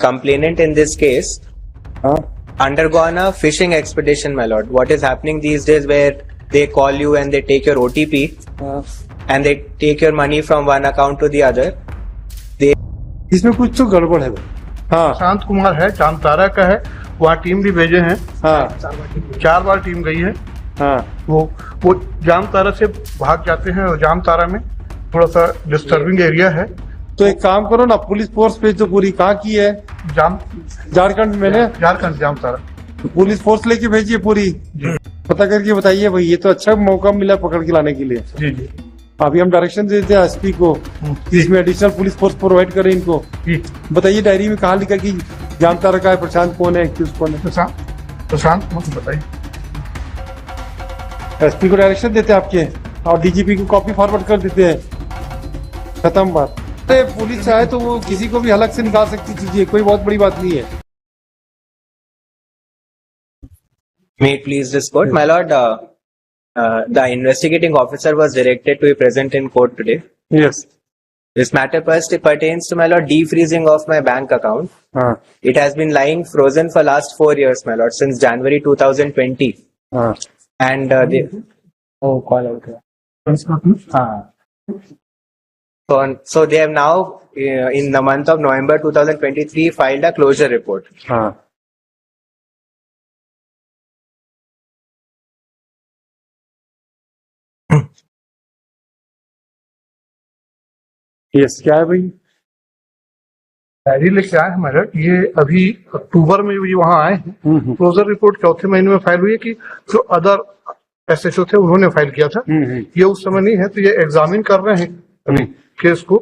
complainant in this case undergone a phishing expedition, my lord. What is happening these days where they call you and they take your OTP and they take your money from one account to the other. इसमें कुछ तो गड़बड़ है। हाँ, शांत कुमार है, जामतारा का है, वहाँ टीम भी भेजे हैं। हाँ, 4 बार टीम गई है। हाँ, वो जामतारा से भाग जाते हैं और जामतारा में थोड़ा सा डिस्टर्बिंग एरिया है। तो एक काम करो ना, पुलिस फोर्स भेज दो पूरी। कहाँ की है? झारखंड में ना? झारखंड जामतारा। तो पुलिस फोर्स लेके भेजिए पूरी, पता करके बताइए भाई। ये तो अच्छा मौका मिला पकड़ के लाने के लिए। जी जी, अभी हम डायरेक्शन देते हैं एसपी को, इसमें एडिशनल पुलिस फोर्स प्रोवाइड करें इनको। बताइए डायरी में कहाँ लिखा कि जामतारा का है, प्रशांत कौन है, एक्यूज कौन है? प्रशांत मुझे बताइए। एसपी को डायरेक्शन देते हैं आपके, और डीजीपी को कॉपी फॉरवर्ड कर देते हैं। खत्म बात। अरे पुलिस चाहे तो वो किसी को भी हलक से निकाल सकती चीजें, कोई बहुत बड़ी बात नहीं है। May it please this court, my lord. The investigating officer was directed to be present in court today. Yes. This matter first pertains to, my lord, defreezing of my bank account. It has been lying frozen for last 4 years, my lord, since January 2020. And so they have now, in the month of November 2023, filed a closure report. Yes, क्या है भाई? Diary लेके आए हमारे। ये अभी अक्टूबर में ये वहाँ आए हैं। क्लोजर रिपोर्ट चौथे महीने में फाइल हुई है कि जो अदर एसएचओ थे उन्होंने फाइल किया था। ये उस समय नहीं है, तो ये एग्जामिन कर रहे हैं अभी केस को।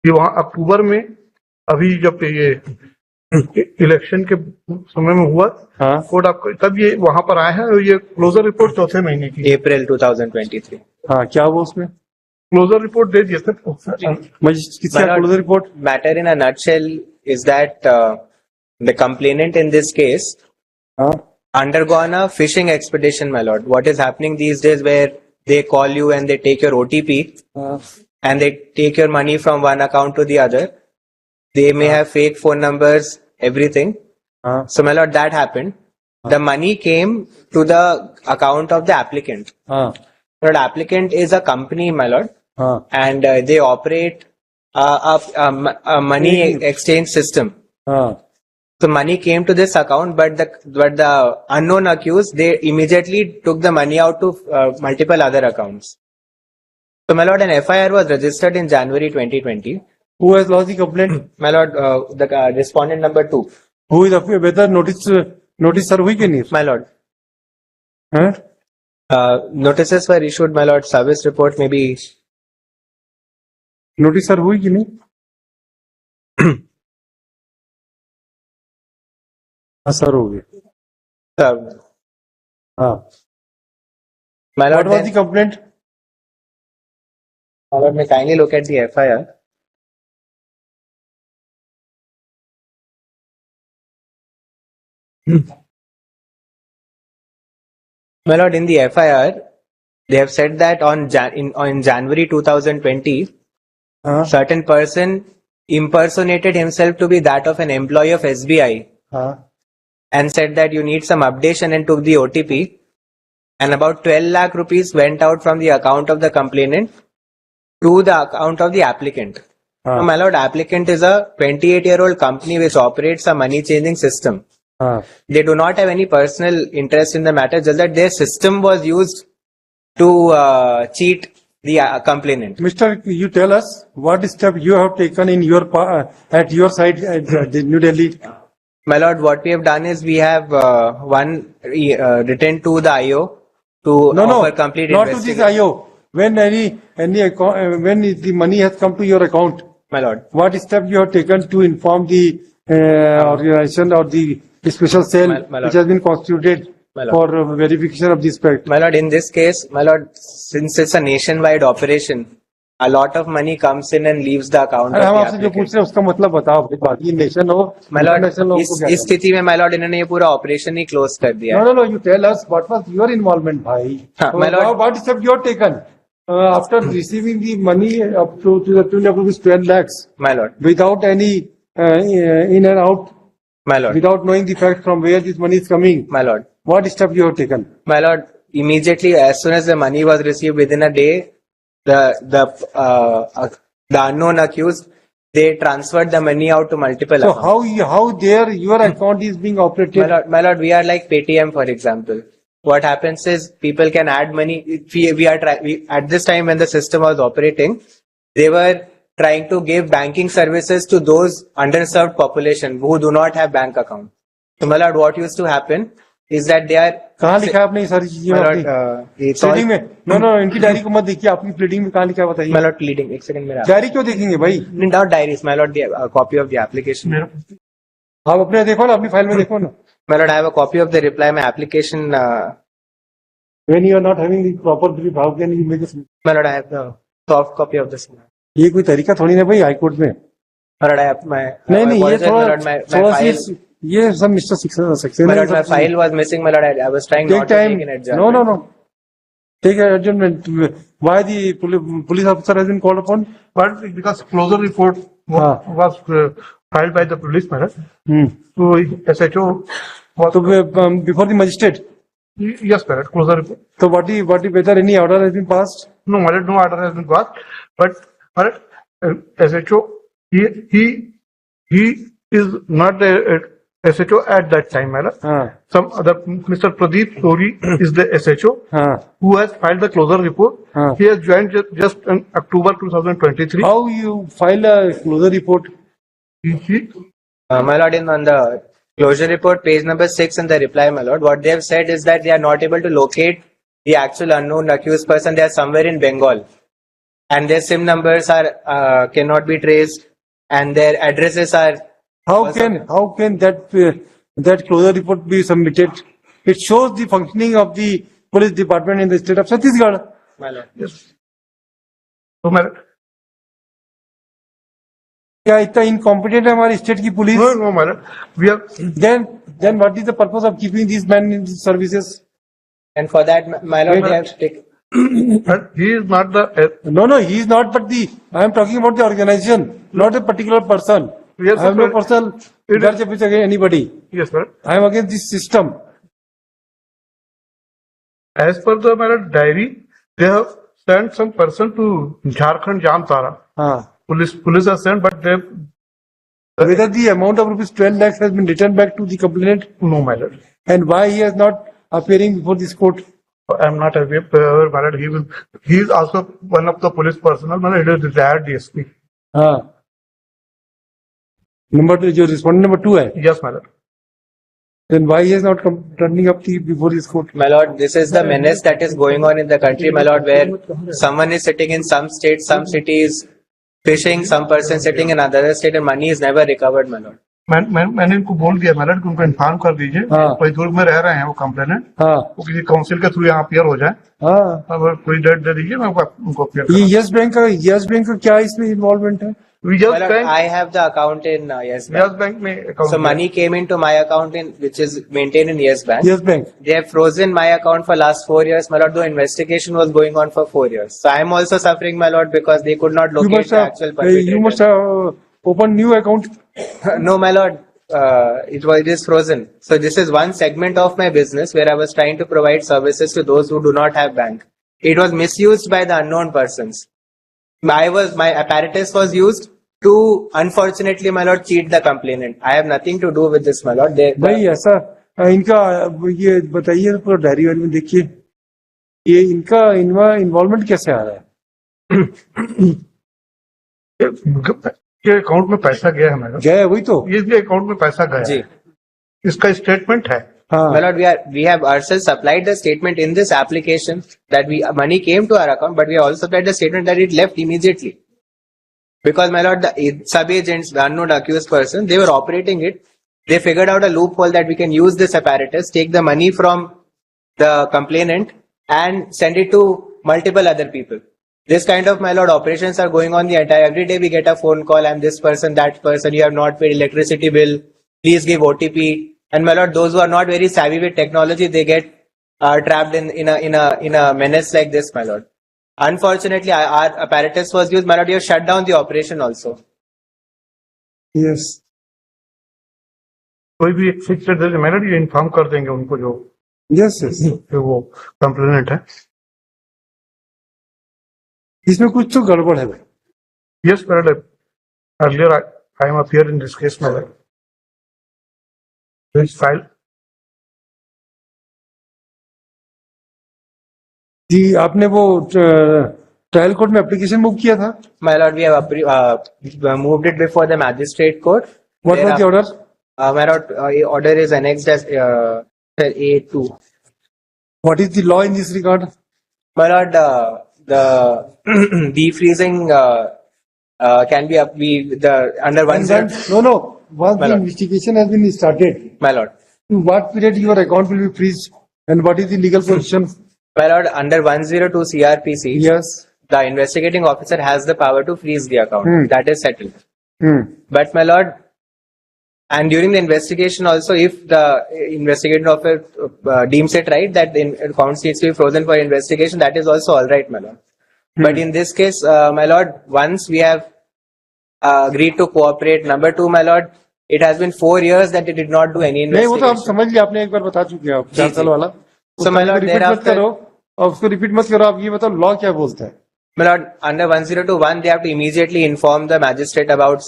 ये वहाँ अक्टूबर में, अभी जब ये इलेक्शन के समय में हुआ, कोर्ट आपको तब ये वहां पर आए हैं। और ये क्लोजर रिपोर्ट चौथे महीने की, April 2023. हाँ, क्या वो उसमें क्लोजर रिपोर्ट दे दिए थे। Closure report? Matter in a nutshell is that the complainant in this case undergone a phishing expedition, my lord. What is happening these days where they call you and they take your OTP and they take your money from one account to the other. They may have fake phone numbers, everything. So, my lord, that happened. The money came to the account of the applicant. Lord, applicant is a company, my lord, and they operate a money exchange system. So, money came to this account, but the unknown accused, they immediately took the money out to multiple other accounts. So, my lord, an FIR was registered in January 2020. Who has lodged the complaint? My lord, the respondent number 2. Who is whether notice sir हुई कि नहीं? My lord. Notices were issued, my lord. Service report may be. Notice sir हुई कि नहीं? Sir हो गया। हाँ। My lord, what was the complaint? My lord, may kindly look at the FIR. My lord, in the FIR, they have said that on January 2020, certain person impersonated himself to be that of an employee of SBI and said that you need some updation and took the OTP, and about 12 lakh rupees went out from the account of the complainant to the account of the applicant. Now, my lord, applicant is a 28-year-old company which operates a money changing system. They do not have any personal interest in the matter, just that their system was used to cheat the complainant. Mr. You tell us what step you have taken in your at your side at New Delhi. My lord, what we have done is we have written to the IO to offer complete not to this IO. When any account, when the money has come to your account, my lord, what step you have taken to inform the organization or the special cell which has been constituted for verification of this fact? My lord, in this case, my lord, since it's a nationwide operation, a lot of money comes in and leaves the account of हम the आपसे जो पूछ applicant. रहे हैं उसका मतलब बताओ अपनी बात। ये नेशन हो, My lord, international हो, उसको क्या इस स्थिति में my lord, इन्होंने ये पूरा ऑपरेशन ही क्लोज कर दिया है. No, you tell us what was your involvement, भाई. हाँ, my lord. What step you have taken? after receiving the money up to the tune of rupees 12 lakhs, My lord, without any in and out, my lord, without knowing the fact from where this money is coming, my lord, what step you have taken? my lord. Immediately, as soon as the money was received within a day, the unknown accused, they transferred the money out to multiple So accounts. how there your account is being operated? My lord, we are like Paytm, for example. What happens is people can add money. At this time when the system was operating, they were trying to give banking services to those underserved population who do not have bank account. So, my lord, what used to happen is that they are. कहाँ लिखा है आपने ये सारी चीजें My अपनी lord, it's all. प्लेडिंग में? No इनकी डायरी को मत देखिए, आपकी प्लेडिंग में कहाँ लिखा है बताइए? My lord, pleading. एक second, मेरा. डायरी क्यों देखेंगे भाई? Not diaries, my lord. The copy of the application. आप अपने देखो ना, अपनी फाइल में देखो ना. My lord, I have a copy of the reply. My application. When you are not having the proper brief, how can you make a... My lord, I have the soft copy of this. ये कोई तरीका थोड़ी ना भाई high court में. My lord, I have my. नहीं ये apologize, my थोड़ा lord, my थोड़ा file. सी ये सब mister Saxena. My lord, my file was missing. My lord, I was trying Take not to time. take an adjournment. No. Take an adjournment. Why the police officer has been called upon? But because closure report was filed by the police matter, so SHO was So before the magistrate. yes, correct. Closure report. So what is whether any order has been passed? No, my lord, no order has been passed. But my lord, SHO he is not a SHO at that time, my lord. Some other Mr. Pradeep Sori is the SHO who has filed the closure report. He has joined just in October 2023. How you file a closure report? My lord, on the closure report, page number 6 in the reply, my lord, what they have said is that they are not able to locate the actual unknown accused person. They are somewhere in Bengal, and their SIM numbers are cannot be traced, and their addresses are. How can that closure report be submitted? It shows the functioning of the police department in the state of Chhattisgarh. My lord. Yes. So my क्या इतना incompetent है हमारी state की police? no, my lord. We are Then what is the purpose of keeping these men in these services? And for that, my lord, they have taken. he is not the No, he is not. But I am talking about the organization, not a particular person. Yes, I have no sir. personal grudge against anybody. yes, sir. I am against this system. As per the my lord, diary, they have sent some person to Jharkhand Jamtara. Police has sent, but they Whether the amount of rupees 12 lakhs has been returned back to the complainant, no, my lord. and why he is not appearing before this court. I am not aware, my lord. He is also one of the police personnel. My lord, he is retired DSP. Number two, your respondent number 2 है. Yes, my lord. Then why he is not turning up before this court? My lord, this is the menace that is going on in the country, my lord, where someone is sitting in some states, some cities, fishing, some person sitting in another state, and money is never recovered, my lord. मैंने इनको बोल दिया madam कि उनको inform कर दीजिए कोई दूर में रह रहे हैं वो कंप्लेनेंट वो किसी काउंसिल के थ्रू यहाँ अपियर हो जाए अगर कोई डेट दे दीजिए मैं उनको अपियर ये यस बैंक का क्या इसमें इन्वॉल्वमेंट है? My lord, I have the account in Yes Bank. Yes bank में account So है। money came into my account which is maintained in Yes Bank. Yes Bank. They have frozen my account for last 4 years, my lord, though investigation was going on for 4 years. So I am also suffering, my lord, because they could not You locate must the actual perpetrator. you must have opened new account. No, my lord, it is frozen. So this is one segment of my business where I was trying to provide services to those who do not have bank. It was misused by the unknown persons. My apparatus was used to, unfortunately, my lord, cheat the complainant. I have nothing to do with this, my lord. भाई ऐसा इनका ये बताइए पूरा diary वारी में देखिए ये इनका इन्वॉल्वमेंट कैसे आ रहा है? ये अकाउंट में पैसा गया है मैडम गया है वही तो ये अकाउंट में पैसा गया जी. है इसका स्टेटमेंट है My lord, we have ourselves supplied the statement in this application that money came to our account, but we have also supplied the statement that it left immediately. Because, my lord, the sub-agents, the unknown accused person, they were operating it. They figured out a loophole that we can use this apparatus, take the money from the complainant and send it to multiple other people. This kind of, my lord, operations are going on the entire. Every day we get a phone call, I'm this person, that person, you have not paid electricity bill, please give OTP. And, my lord, those who are not very savvy with technology, they get trapped in a menace like this, my lord. Unfortunately, our apparatus was used. My lord, you have shut down the operation also. Yes. कोई भी एक fix मेलड ये inform कर देंगे उनको जो Yes, yes. जो वो कंप्लेनेंट है. इसमें कुछ तो गड़बड़ है भाई. Yes, मेलड. Earlier I am appeared in this case, मेलड. This file. जी आपने वो ट्रायल कोर्ट में एप्लीकेशन मूव किया था. My lord, we have moved it before the magistrate court. What was the order? My lord, order is annexed as A2. What is the law in this regard? My lord, the defreezing can be under one zero. No. Once My the lord. investigation has been started, My lord. in what period your account will be freezed and what is the legal position? My lord, under 102 CRPC, Yes. the investigating officer has the power to freeze the account. That is settled. Hmm. But my lord, and during the investigation also, if the investigating officer deems it right that the account needs to be frozen for investigation, that is also all right, my lord. But in this case, my lord, once we have agreed to cooperate. Number two, my lord, it has been 4 years that it did not do any नहीं वो तो आप investigation. समझ लिया, आपने एक बार बता चुके हैं आप 4 साल वाला. So, my lord, रिपीट मत thereafter- करो और उसको रिपीट मत करो. आप ये बताओ लॉ क्या बोलता है. My lord, under 1021, they have to immediately inform the magistrate about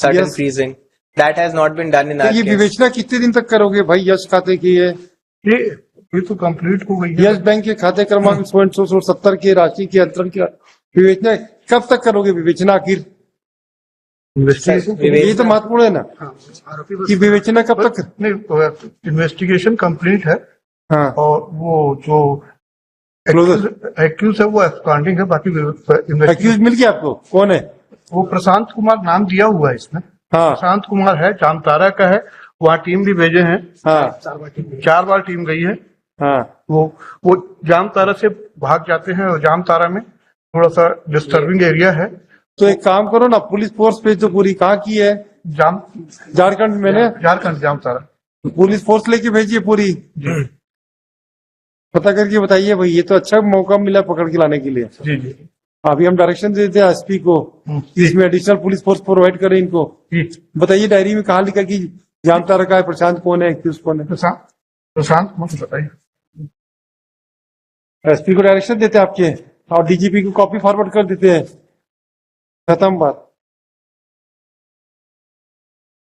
certain Yes. freezing. That has not been done in तो our ये case. विवेचना कितने दिन तक करोगे भाई. यश खाते की है, ये तो कंप्लीट हो गई है. यस बैंक के खाते क्रमांक 70 के राशि के अंतरण की विवेचना कब तक करोगे. विवेचना आखिर इन्वेस्टिगेशन ये तो महत्वपूर्ण है ना कि विवेचना कब तक. नहीं, इन्वेस्टिगेशन कंप्लीट है हाँ और वो जो एक्यूज है वो एब्सकॉन्डिंग है. बाकी एक्यूज मिल गया आपको. कौन है. वो प्रशांत कुमार नाम दिया हुआ है इसमें. हाँ प्रशांत कुमार है, जामतारा का है. वहाँ टीम भी भेजे हैं. हाँ 4 बार टीम गई है. हाँ वो जामतारा से भाग जाते हैं और जामतारा में थोड़ा सा डिस्टर्बिंग एरिया है. तो एक काम करो ना, पुलिस फोर्स पे तो पूरी कहाँ की है. झारखंड में ने झारखंड जामतारा. पुलिस फोर्स लेके भेजिए पूरी. पता करके बताइए भाई. ये तो अच्छा मौका मिला पकड़ के लाने के लिए. जी जी अभी हम डायरेक्शन दे देते हैं एसपी को, इसमें एडिशनल पुलिस फोर्स प्रोवाइड करें इनको. जी. बताइए डायरी में कहाँ लिखा कि जामतारा का है, प्रशांत कौन है, एक्यूज कौन है. प्रशांत मत बताइए. एसपी को डायरेक्शन देते हैं आपके और डीजीपी को कॉपी फॉरवर्ड कर देते हैं. खत्म बात.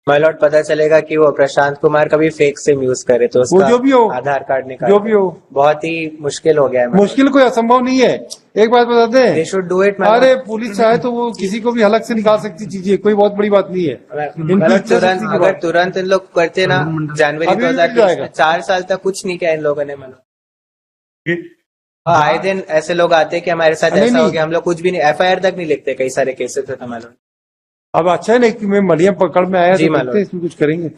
My lord, पता चलेगा कि वो प्रशांत कुमार का भी फेक सिम यूज करे तो उसका जो भी हो, आधार कार्ड निकाल. जो भी हो, बहुत ही मुश्किल हो गया है. मुश्किल कोई असंभव नहीं है. एक बात बता They दें, should do it. अरे पुलिस चाहे तो वो किसी को भी हलक से निकाल सकती चीजें. कोई बहुत बड़ी बात नहीं है. मतलब तुरंत अगर तुरंत इन लोग करते ना, जनवरी अभी भी 2023 जाएगा. में 4 साल तक कुछ नहीं किया इन लोगों ने. मतलब आए दिन ऐसे लोग आते हैं कि हमारे साथ नहीं, ऐसा हो नहीं. गया, हम लोग कुछ भी नहीं, एफआईआर तक नहीं लिखते. कई सारे केसेस थे हमारे. अब अच्छा है ना कि मैं मलिया पकड़ में आया जी, तो मालूम. देखते हैं इसमें कुछ करेंगे.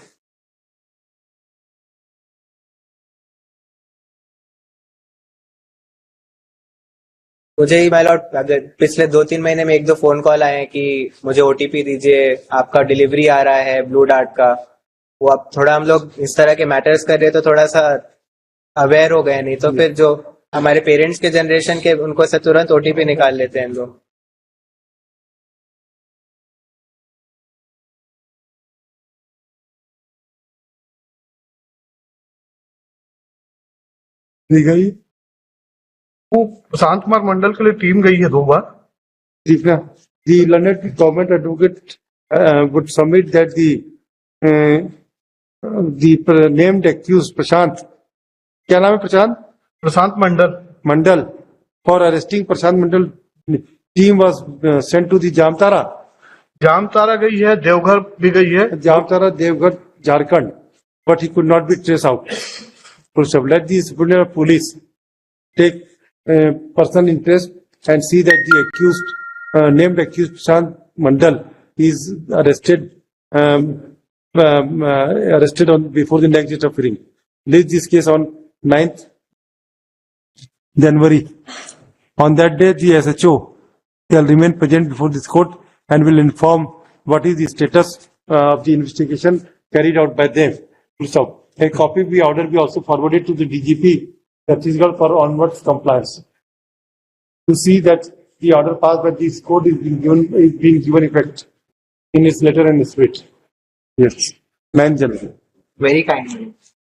मुझे ही माय लॉर्ड पिछले 2-3 महीने में 1-2 फोन कॉल आए हैं कि मुझे ओटीपी दीजिए, आपका डिलीवरी आ रहा है ब्लू डार्ट का. वो अब थोड़ा हम लोग इस तरह के मैटर्स कर रहे हैं तो थोड़ा सा अवेयर हो गए. नहीं तो फिर जो हमारे पेरेंट्स के जनरेशन के उनको से तुरंत ओटीपी निकाल लेते हैं लोग. ठीक है. वो प्रशांत कुमार मंडल के लिए टीम गई है 2 बार. ठीक है. The learned government advocate would submit that the named accused प्रशांत, क्या नाम है प्रशांत? प्रशांत मंडल, for arresting Prashant Mandal team was sent to the Jamtara. Jamtara गई है, देवघर भी गई है. Jamtara, Deoghar, Jharkhand, but he could not be traced out. Let the superintendent of police take personal interest and see that the accused, named accused Prashant Mandal is arrested, arrested on before the next date of hearing. List this case on 9th January. On that day, the SHO shall remain present before this court and will inform what is the status of the investigation carried out by them. So, a copy of the order be also forwarded to the DGP Chhattisgarh for onwards compliance. to see that the order passed by this court is being given effect in its letter and spirit. Yes. 9 January. Very kind.